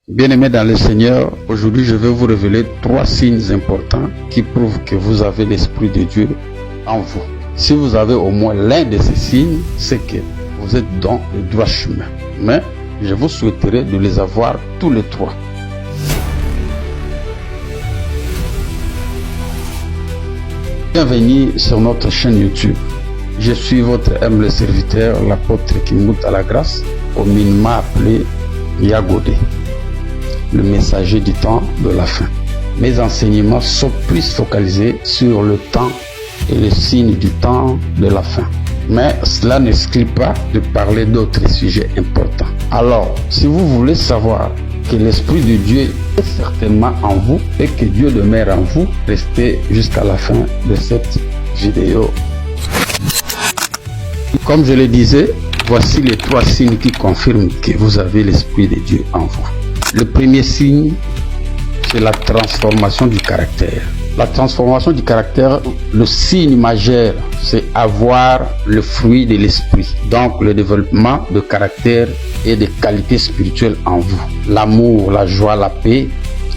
Bien-aimés dans le Seigneur, aujourd'hui je vais vous révéler 3 signes importants qui prouvent que vous avez l'Esprit de Dieu en vous. Si vous avez au moins l'un de ces signes, c'est que vous êtes dans le droit chemin. Mais je vous souhaiterais de les avoir tous les 3. Bienvenue sur notre chaîne YouTube. Je suis votre humble serviteur, l'apôtre Kimut à la grâce, communément appelé Yagodé, le messager du temps de la fin. Mes enseignements sont plus focalisés sur le temps et les signes du temps de la fin. Mais cela n'exclut pas de parler d'autres sujets importants. Alors, si vous voulez savoir que l'Esprit de Dieu est certainement en vous et que Dieu demeure en vous, restez jusqu'à la fin de cette vidéo. Comme je le disais, voici les 3 signes qui confirment que vous avez l'Esprit de Dieu en vous. Le premier signe, c'est la transformation du caractère. La transformation du caractère, le signe majeur, c'est avoir le fruit de l'esprit. Donc le développement de caractère et de qualités spirituelles en vous. L'amour, la joie, la paix,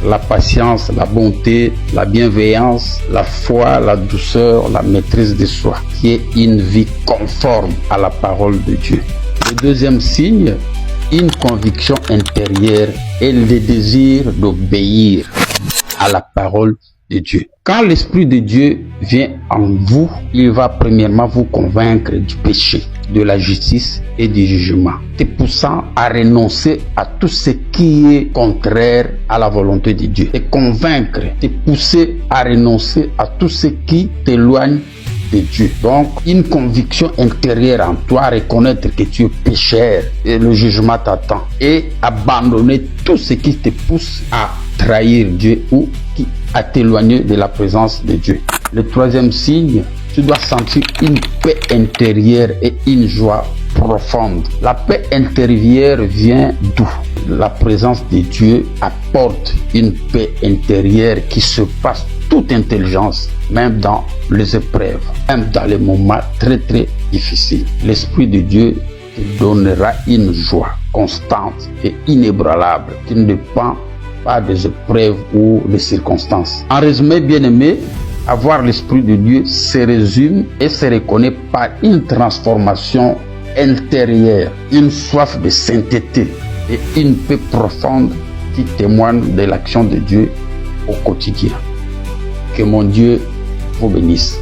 la patience, la bonté, la bienveillance, la foi, la douceur, la maîtrise de soi, qui est une vie conforme à la parole de Dieu. Le deuxième signe, une conviction intérieure et le désir d'obéir à la parole de Dieu. Quand l'Esprit de Dieu vient en vous, il va premièrement vous convaincre du péché, de la justice et du jugement, te poussant à renoncer à tout ce qui est contraire à la volonté de Dieu. Te convaincre, te pousser à renoncer à tout ce qui t'éloigne de Dieu. Donc, une conviction intérieure en toi, reconnaître que tu es pécheur et le jugement t'attend, et abandonner tout ce qui te pousse à trahir Dieu ou qui à t'éloigner de la présence de Dieu. Le troisième signe, tu dois sentir une paix intérieure et une joie profonde. La paix intérieure vient d'où? La présence de Dieu apporte une paix intérieure qui surpasse toute intelligence, même dans les épreuves, même dans les moments très difficiles. L'Esprit de Dieu te donnera une joie constante et inébranlable qui ne dépend pas des épreuves ou des circonstances. En résumé, bien-aimé, avoir l'Esprit de Dieu se résume et se reconnaît par une transformation intérieure, une soif de sainteté et une paix profonde qui témoigne de l'action de Dieu au quotidien. Que mon Dieu vous bénisse.